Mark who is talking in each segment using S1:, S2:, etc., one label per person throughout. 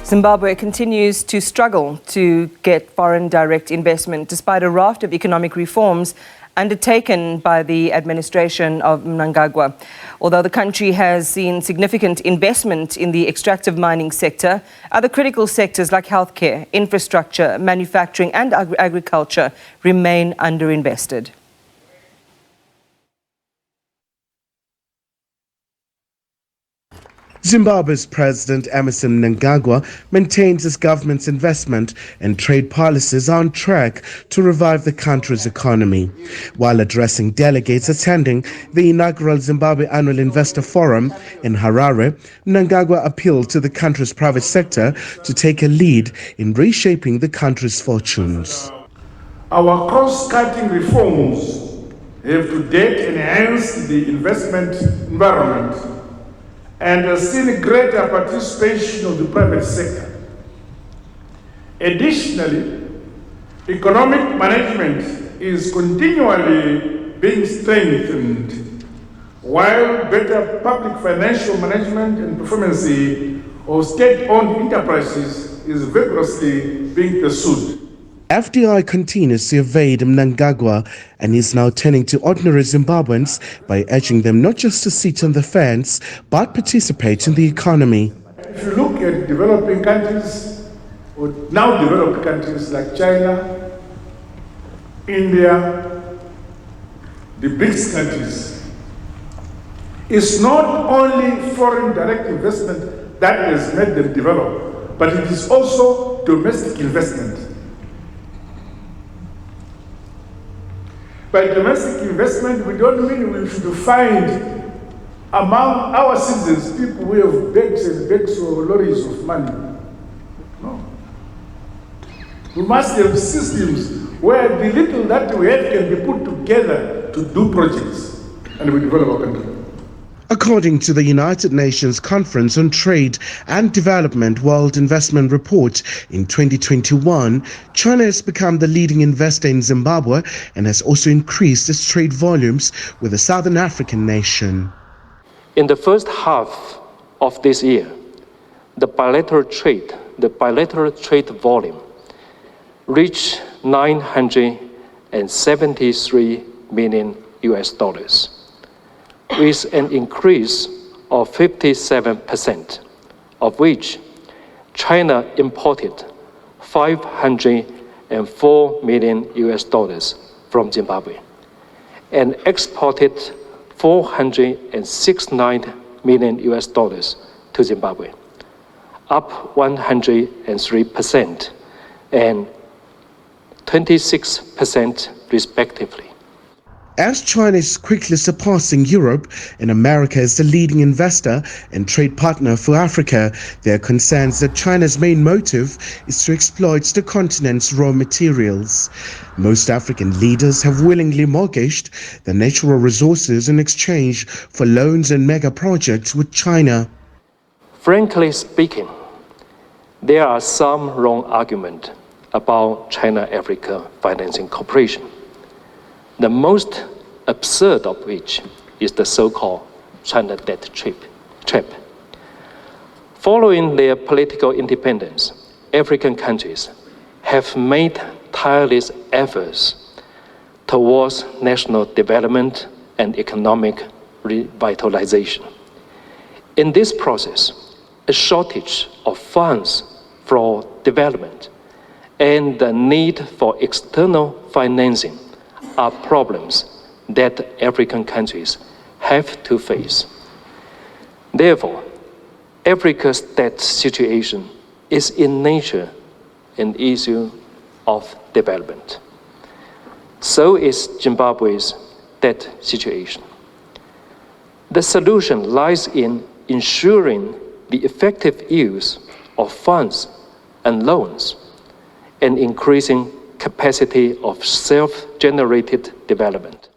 S1: Zimbabwe continues to struggle to get foreign direct investment despite a raft of economic reforms undertaken by the administration of Mnangagwa. Although the country has seen significant investment in the extractive mining sector, other critical sectors like healthcare, infrastructure, manufacturing and agriculture remain underinvested.
S2: Zimbabwe's President Emmerson Mnangagwa maintains his government's investment and trade policies are on track to revive the country's economy. While addressing delegates attending the inaugural Zimbabwe Annual Investor Forum in Harare, Mnangagwa appealed to the country's private sector to take a lead in reshaping the country's fortunes.
S3: Our cross-cutting reforms have to date enhanced the investment environment and has seen greater participation of the private sector. Additionally, economic management is continually being strengthened, while better public financial management and performance of state-owned enterprises is vigorously being pursued.
S2: FDI continues to evade Mnangagwa and is now turning to ordinary Zimbabweans by urging them not just to sit on the fence, but participate in the economy.
S3: If you look at developing countries, or now developed countries like China, India, the BRICS countries, it's not only foreign direct investment that has made them develop, but it is also domestic investment. By domestic investment, we don't mean we should find among our citizens people who have bags and bags or lorries of money. No. We must have systems where the little that we have can be put together to do projects and we develop our country.
S2: According to the United Nations Conference on Trade and Development World Investment Report in 2021, China has become the leading investor in Zimbabwe and has also increased its trade volumes with the Southern African nation.
S4: In the first half of this year, the bilateral trade volume reached $973 million, with an increase of 57%, of which China imported $504 million from Zimbabwe and exported $469 million to Zimbabwe, up 103% and 26% respectively.
S2: As China is quickly surpassing Europe and America as the leading investor and trade partner for Africa, there are concerns that China's main motive is to exploit the continent's raw materials. Most African leaders have willingly mortgaged their natural resources in exchange for loans and mega projects with China.
S4: Frankly speaking, there are some wrong arguments about China-Africa Financing Corporation. The most absurd of which is the so-called China debt trap. Following their political independence, African countries have made tireless efforts towards national development and economic revitalization. In this process, a shortage of funds for development and the need for external financing are problems that African countries have to face. Therefore, Africa's debt situation is in nature an issue of development. So is Zimbabwe's debt situation. The solution lies in ensuring the effective use of funds and loans and increasing capacity of self-generated development.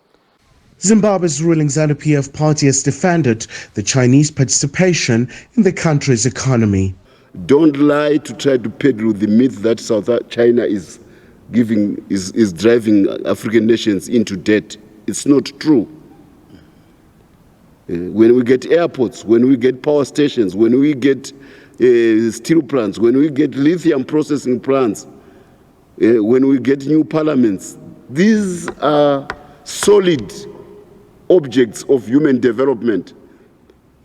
S2: Zimbabwe's ruling ZANU-PF party has defended the Chinese participation in the country's economy.
S5: Don't lie to try to peddle the myth that China is driving African nations into debt. It's not true. When we get airports, when we get power stations, when we get steel plants, when we get lithium processing plants, when we get new parliaments, these are solid objects of human development.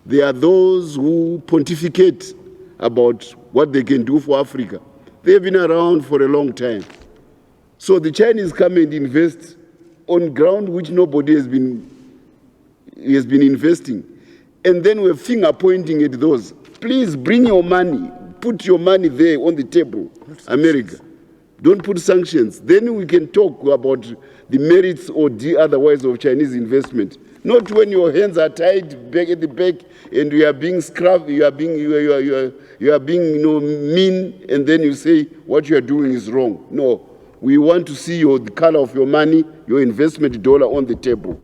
S5: They are those who pontificate about what they can do for Africa. They've been around for a long time. So the Chinese come and invest on ground which nobody has been investing. And then we're finger pointing at those. Please bring your money, put your money there on the table, America. Don't put sanctions. Then we can talk about the merits or the otherwise of Chinese investment. Not when your hands are tied back at the back and you are being scrubbed, you are being mean, and then you say what you are doing is wrong. No, we want to see the color of your money, your investment dollar on the table.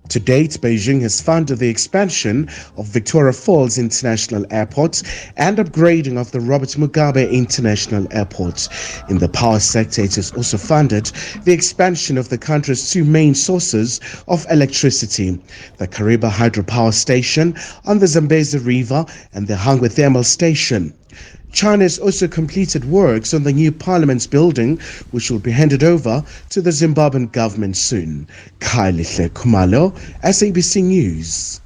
S2: To date, Beijing has funded the expansion of Victoria Falls International Airport and upgrading of the Robert Mugabe International Airport. In the power sector, it has also funded the expansion of the country's two main sources of electricity, the Kariba Hydropower Station on the Zambezi River and the Hangwe Thermal Station. China has also completed works on the new parliament's building, which will be handed over to the Zimbabwean government soon. Khumalo, SABC News.